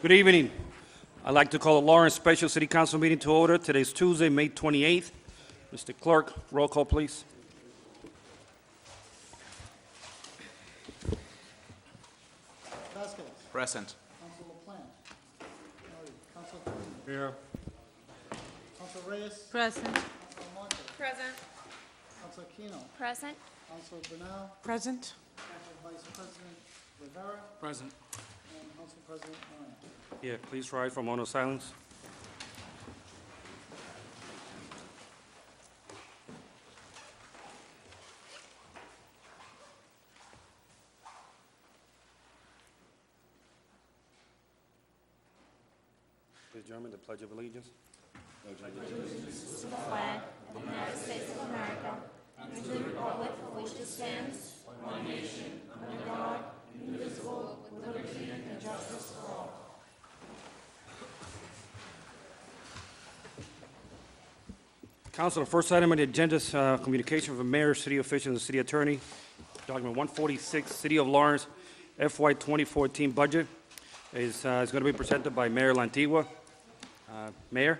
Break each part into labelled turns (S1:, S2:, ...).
S1: Good evening. I'd like to call the Lawrence Special City Council meeting to order. Today's Tuesday, May 28th. Mr. Clerk, roll call, please.
S2: Vasquez.
S3: Present.
S2: Council LaPlante. Council Trujillo.
S1: Here.
S2: Council Reyes.
S4: Present.
S2: Council Montes.
S5: Present.
S2: Council Aquino.
S5: Present.
S2: Council Bernal.
S4: Present.
S2: Council Vice President Rivera.
S3: Present.
S2: And Council President Moran.
S1: Yeah, please rise for a moment of silence. Please join me in the Pledge of Allegiance.
S5: To the flag of the United States of America and to the republic for which it stands, one nation, under God, indivisible, with liberty and justice for all.
S1: Council, the first item on the agenda is communication from mayor, city officials, and city attorney. Document 146, City of Lawrence FY 2014 budget is going to be presented by Mayor Lantigua. Mayor?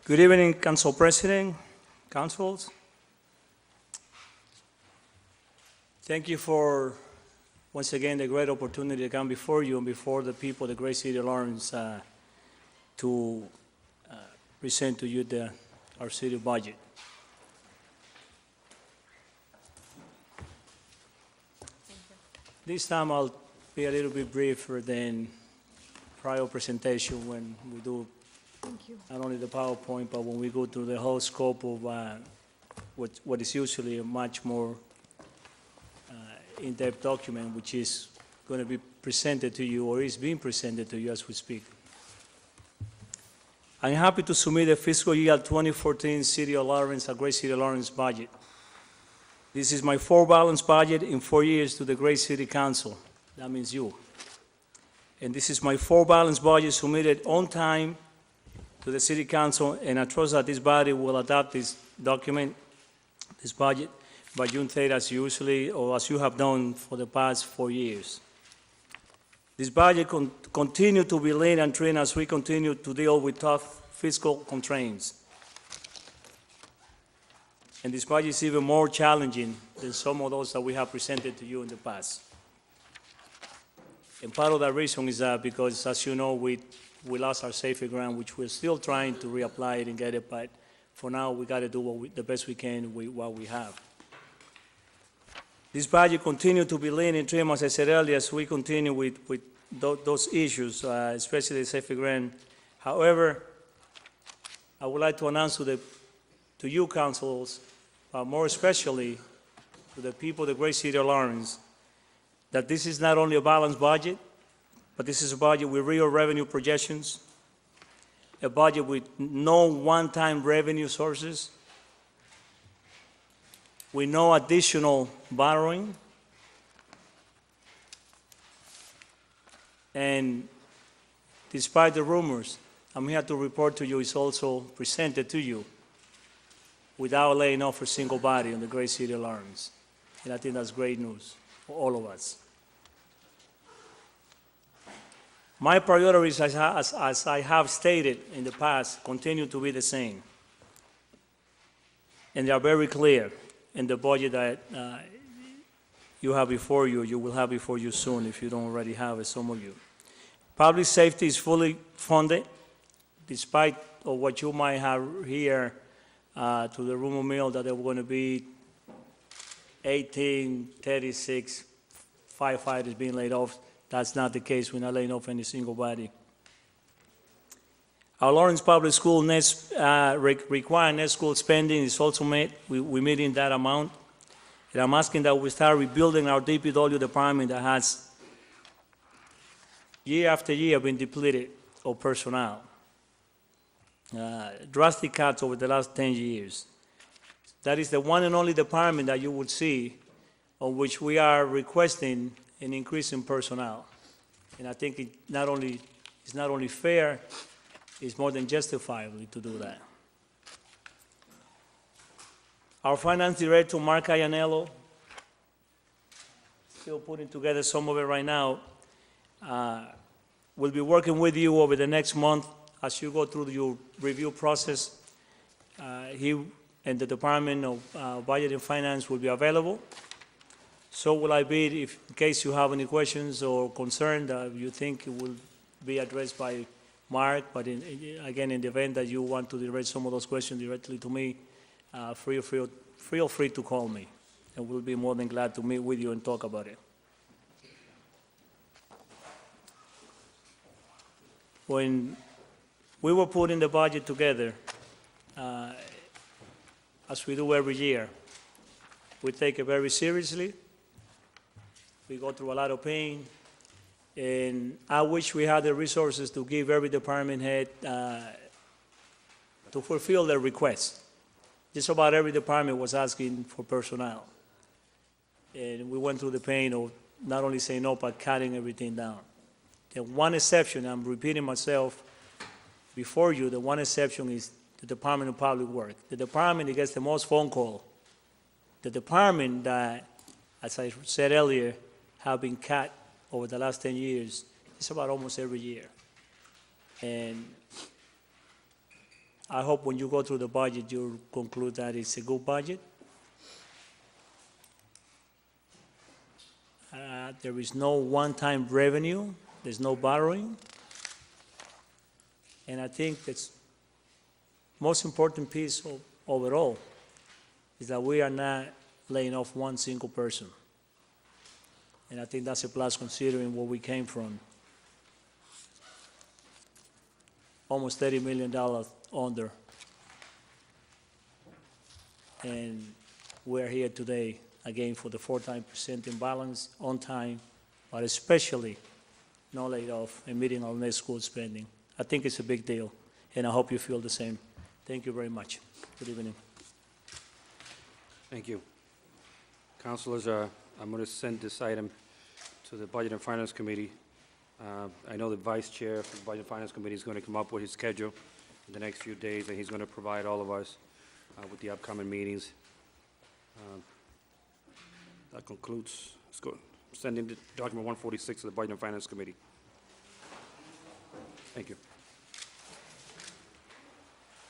S6: Good evening, Council President, councils. Thank you for, once again, the great opportunity to come before you and before the people of the great city of Lawrence to present to you our city budget. This time I'll be a little bit briefer than prior presentation when we do not only the PowerPoint, but when we go through the whole scope of what is usually a much more in-depth document, which is going to be presented to you or is being presented to you as we speak. I'm happy to submit the fiscal year 2014 City of Lawrence, a Great City of Lawrence budget. This is my 4 balanced budget in 4 years to the Great City Council. That means you. And this is my 4 balanced budget submitted on time to the City Council, and I trust that this body will adopt this document, this budget, by June 3rd as usually, or as you have done for the past 4 years. This budget continue to be lean and thin as we continue to deal with tough fiscal constraints. And this budget is even more challenging than some of those that we have presented to you in the past. And part of that reason is that because, as you know, we lost our safety grant, which we're still trying to reapply it and get it, but for now we got to do the best we can with what we have. This budget continues to be lean and trim, as I said earlier, as we continue with those issues, especially the safety grant. However, I would like to announce to you councils, more especially to the people of the great city of Lawrence, that this is not only a balanced budget, but this is a budget with real revenue projections, a budget with no one-time revenue sources, with no additional borrowing, and despite the rumors, I'm here to report to you, it's also presented to you without laying off a single body in the great city of Lawrence. And I think that's great news for all of us. My priorities, as I have stated in the past, continue to be the same. And they are very clear in the budget that you have before you, you will have before you soon if you don't already have it, some of you. Public safety is fully funded, despite of what you might have here to the rumor mill that there were going to be 36 firefighters being laid off. That's not the case. We're not laying off any single body. Our Lawrence Public School required net school spending is also met. We're meeting that amount. And I'm asking that we start rebuilding our DPW department that has year after year been depleted of personnel. Drastic cuts over the last 10 years. That is the one and only department that you would see on which we are requesting an increase in personnel. And I think it's not only fair, it's more than justifiable to do that. Our finance director, Mark Ianello, still putting together some of it right now, will be working with you over the next month as you go through your review process. He and the Department of Budget and Finance will be available. So will I be, if, in case you have any questions or concern that you think it will be addressed by Mark, but again, in the event that you want to direct some of those questions directly to me, feel free to call me, and we'll be more than glad to meet with you and talk about it. When we were putting the budget together, as we do every year, we take it very seriously. We go through a lot of pain, and I wish we had the resources to give every department head to fulfill their requests. Just about every department was asking for personnel. And we went through the pain of not only saying no, but cutting everything down. The one exception, I'm repeating myself before you, the one exception is the Department of Public Works. The department that gets the most phone call, the department that, as I said earlier, have been cut over the last 10 years, it's about almost every year. And I hope when you go through the budget, you'll conclude that it's a good budget. There is no one-time revenue, there's no borrowing. And I think that's most important piece overall is that we are not laying off one single person. And I think that's a plus considering where we came from. Almost $30 million under. And we're here today, again, for the 4% imbalance on time, but especially no laid off and meeting our next school spending. I think it's a big deal, and I hope you feel the same. Thank you very much. Good evening.
S1: Thank you. Councilors, I'm going to send this item to the Budget and Finance Committee. I know the Vice Chair of the Budget and Finance Committee is going to come up with his schedule in the next few days, and he's going to provide all of us with the upcoming meetings. That concludes. Let's go. Sending the document 146 to the Budget and Finance Committee. Thank you.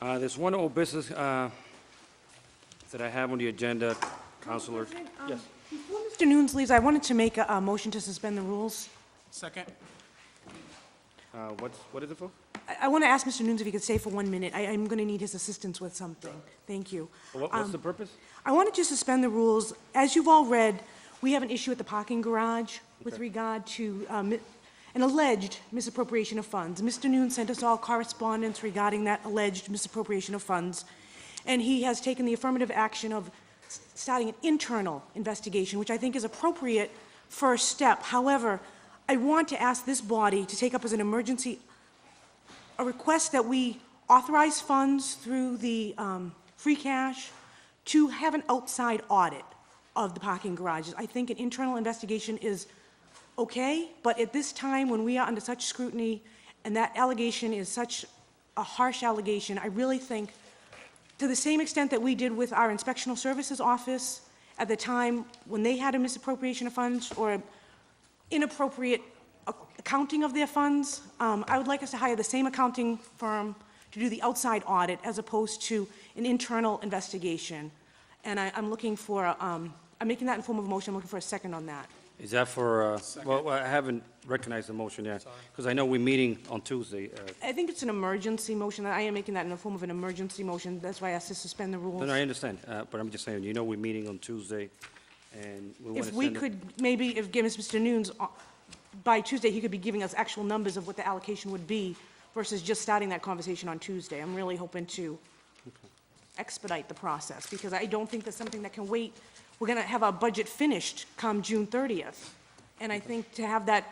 S1: There's one old business that I have on the agenda, Councilors. Yes.
S3: Before Mr. Nunes leaves, I wanted to make a motion to suspend the rules.
S2: Second.
S1: What is it for?
S3: I want to ask Mr. Nunes if he could stay for 1 minute. I'm going to need his assistance with something. Thank you.
S1: What's the purpose?
S3: I wanted to suspend the rules. As you've all read, we have an issue at the parking garage with
S1: Okay.
S3: regard to an alleged misappropriation of funds. Mr. Nunes sent us all correspondence regarding that alleged misappropriation of funds, and he has taken the affirmative action of starting an internal investigation, which I think is appropriate first step. However, I want to ask this body to take up as an emergency a request that we authorize funds through the free cash to have an outside audit of the parking garages. I think an internal investigation is okay, but at this time, when we are under such scrutiny, and that allegation is such a harsh allegation, I really think, to the same extent that we did with our inspectional services office at the time when they had a misappropriation of funds or inappropriate accounting of their funds, I would like us to hire the same accounting firm to do the outside audit as opposed to an internal investigation. And I'm looking for, I'm making that in form of a motion. I'm looking for a second on that.
S1: Is that for, well, I haven't recognized the motion yet, because I know we're meeting on Tuesday.
S3: I think it's an emergency motion. I am making that in the form of an emergency motion. That's why I asked to suspend the rules.
S1: No, I understand, but I'm just saying, you know we're meeting on Tuesday, and we want to
S3: If we
S1: send it.
S3: could, maybe, if give Mr. Nunes, by Tuesday, he could be giving us actual numbers of what the allocation would be versus just starting that conversation on Tuesday. I'm really hoping to expedite the process, because I don't think that's something that can wait. We're going to have our budget finished come June 30th, and I think to have that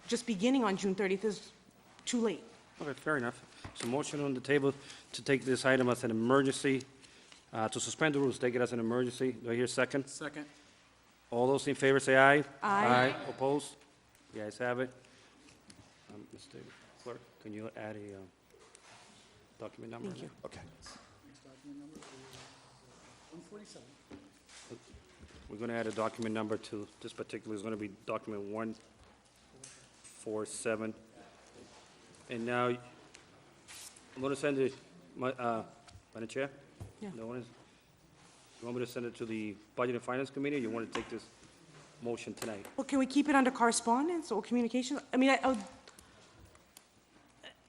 S3: just beginning on June 30th is too late.
S1: Okay, fair enough. So motion on the table to take this item as an emergency, to suspend the rules, take it as an emergency. Do I hear a second?
S2: Second.
S1: All those in favor say aye.
S3: Aye.
S1: Opposed? The ayes have it. Mr. Clerk, can you add a document number?
S3: Thank you.
S1: Okay.
S2: Next document number is 146.
S1: We're going to add a document number to this particular, is going to be document 147. And now, I'm going to send it, Madam Chair?
S3: Yeah.
S1: No one is? You want me to send it to the Budget and Finance Committee, or you want to take this motion tonight?
S3: Well, can we keep it under correspondence or communication? I mean,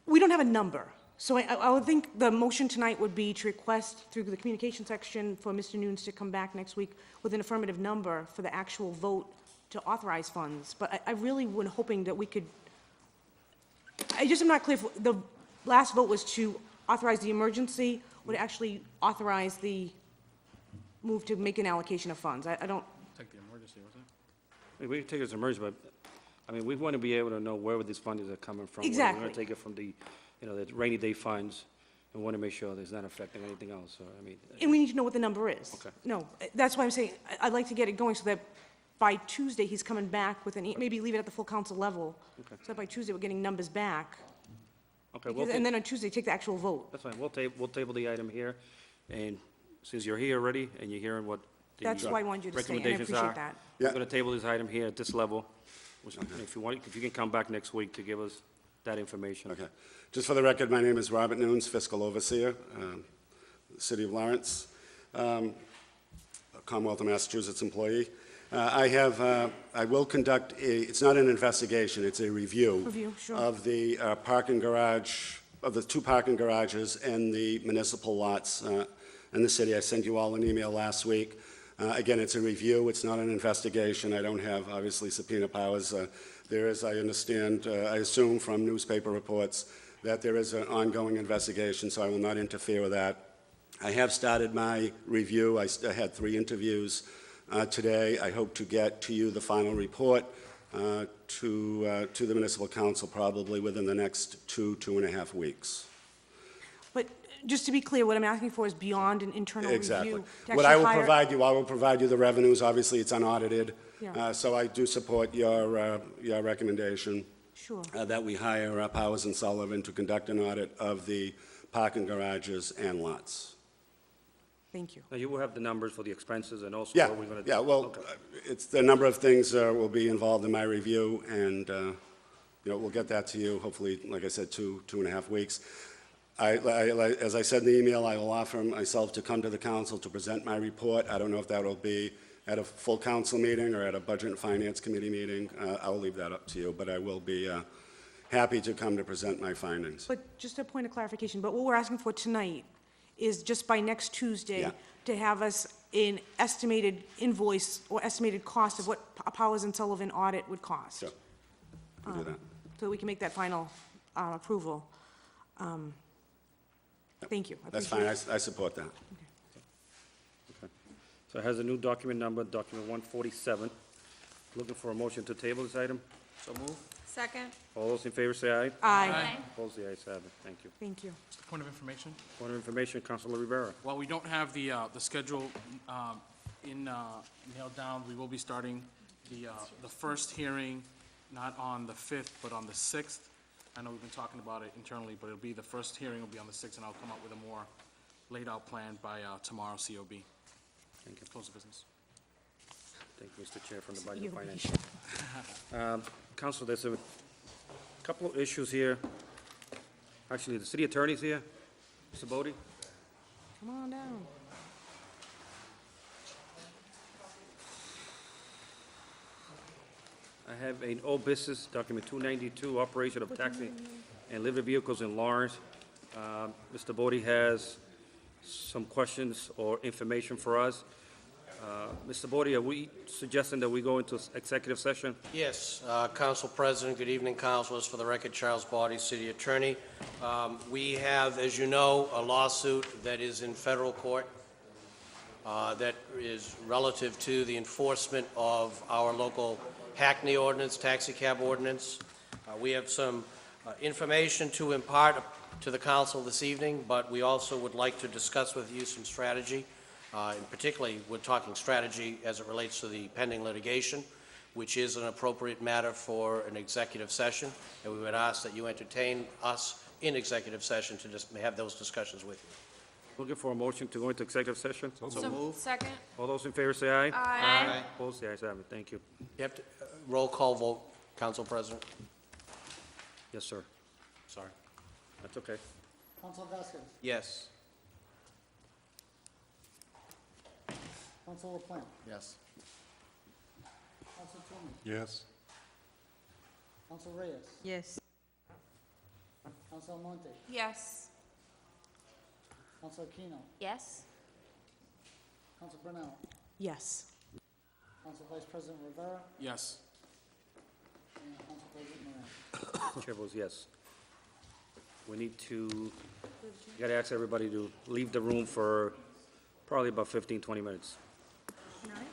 S3: we don't have a number, so I would think the motion tonight would be to request through the communication section for Mr. Nunes to come back next week with an affirmative number for the actual vote to authorize funds. But I really was hoping that we could, am not clear if the last vote was to authorize the emergency or to actually authorize the move to make an allocation of funds. I don't,
S4: Take the emergency, wasn't it?
S1: We can take it as emergency, but, I mean, we want to be able to know where these funds are coming from. We're
S3: Exactly.
S1: going to take it from the, the rainy day funds, and want to make sure that it's not affecting anything else, so, I mean.
S3: and we need to know what the number is.
S1: Okay.
S3: No, that's why I'm saying, I'd like to get it going so that by Tuesday, he's coming back with maybe leave it at the full council level.
S1: Okay.
S3: So that by Tuesday, we're getting numbers back.
S1: Okay, we'll
S3: And then on Tuesday, take the actual vote.
S1: that's fine, we'll table the item here, and since you're here already, and you're hearing what the
S3: That's why I wanted you to stay, and I
S1: recommendations
S3: appreciate
S1: are,
S3: that.
S1: we're
S7: Yeah.
S1: going to table this item here at this level, which, if you want, if you can come back next week to give us that information.
S7: Okay. Just for the record, my name is Robert Nunes, Fiscal Overseer, City of Lawrence, Commonwealth of Massachusetts employee. I will conduct it's not an investigation, it's a review.
S3: Review, sure.
S7: Of the parking garage, of the 2 parking garages and the municipal lots in the city. I sent you all an email last week. Again, it's a review, it's not an investigation. I don't have, obviously, subpoena powers. There is, I understand, I assume from newspaper reports, that there is an ongoing investigation, so I will not interfere with that. I have started my review. I had 3 interviews today. I hope to get to you the final report to the municipal council probably within the next 2.5 weeks.
S3: But just to be clear, what I'm asking for is beyond an internal
S7: Exactly.
S3: review. to
S7: What I
S3: actually
S7: will
S3: hire-
S7: provide you the revenues. Obviously, it's unaudited.
S3: Yeah.
S7: So I do support your recommendation
S3: Sure.
S7: that we hire Powers and Sullivan to conduct an audit of the parking garages and lots.
S3: Thank you.
S1: Now, you will have the numbers for the expenses and also
S7: Yeah,
S1: what we're going to do.
S7: yeah, well,
S1: Okay.
S7: it's, the number of things will be involved in my review, and, we'll get that to you, hopefully, like I said, 2.5 weeks. As I said in the email, I will offer myself to come to the council to present my report. I don't know if that will be at a full council meeting or at a Budget and Finance Committee meeting. I'll leave that up to you, but I will be happy to come to present my findings.
S3: But just a point of clarification, but what we're asking for tonight is just by next Tuesday
S7: Yeah.
S3: to have us an estimated invoice or estimated cost of what a Powers and Sullivan audit would cost.
S7: Sure, we'll do that.
S3: So that we can make that final approval. Thank you. I
S7: That's
S3: appreciate
S7: fine, I support that.
S1: So it has a new document number, document 147. Looking for a motion to table this item.
S4: So move.
S5: Second.
S1: All those in favor say aye.
S3: Aye.
S1: Opposed, the ayes have it. Thank you.
S3: Thank you.
S4: Just a point of information.
S1: Point of information, Councilor Rivera.
S4: While we don't have the schedule nailed down, we will be starting the first hearing, not on the 5th, but on the 6th. I know we've been talking about it internally, but it'll be, the first hearing will be on the 6th, and I'll come up with a more laid-out plan by tomorrow, COB.
S1: Thank you.
S4: Close the business.
S1: Thank you, Mr. Chair, from the Budget
S3: You're
S1: and Finance. Council, there's a couple of issues here. Actually, the city attorney's here. Mr. Bodie?
S3: Come on down.
S1: I have an old business, document 292, operation of taxi and livery vehicles in Lawrence. Mr. Bodie has some questions or information for us. Mr. Bodie, are we suggesting that we go into executive session?
S8: Yes, Council President, good evening, councilors. For the record, Charles Body, City Attorney. We have, as you know, a lawsuit that is in federal court that is relative to the enforcement of our local Hackney ordinance, taxi cab ordinance. We have some information to impart to the council this evening, but we also would like to discuss with you some strategy. And particularly, we're talking strategy as it relates to the pending litigation, which is an appropriate matter for an executive session, and we would ask that you entertain us in executive session to just have those discussions with you.
S1: Looking for a motion to go into executive session?
S5: Second.
S1: All those in favor say aye.
S5: Aye.
S1: Opposed, the ayes have it. Thank you.
S8: You have to, roll call vote, Council President.
S1: Yes, sir.
S8: Sorry.
S1: That's okay.
S2: Council Vasquez,
S8: Yes.
S2: Council LaPlante,
S8: Yes.
S2: Council Toomey,
S9: Yes.
S2: Council Reyes,
S10: Yes.
S2: Council Almonte,
S5: Yes.
S2: Council Aquino,
S5: Yes.
S2: Council Brunel,
S3: Yes.
S2: Council Vice President Rivera,
S4: Yes.
S2: and Council President Moran.
S1: Chair votes yes. We need to, you gotta ask everybody to leave the room for probably about 15, 20 minutes.
S3: All right.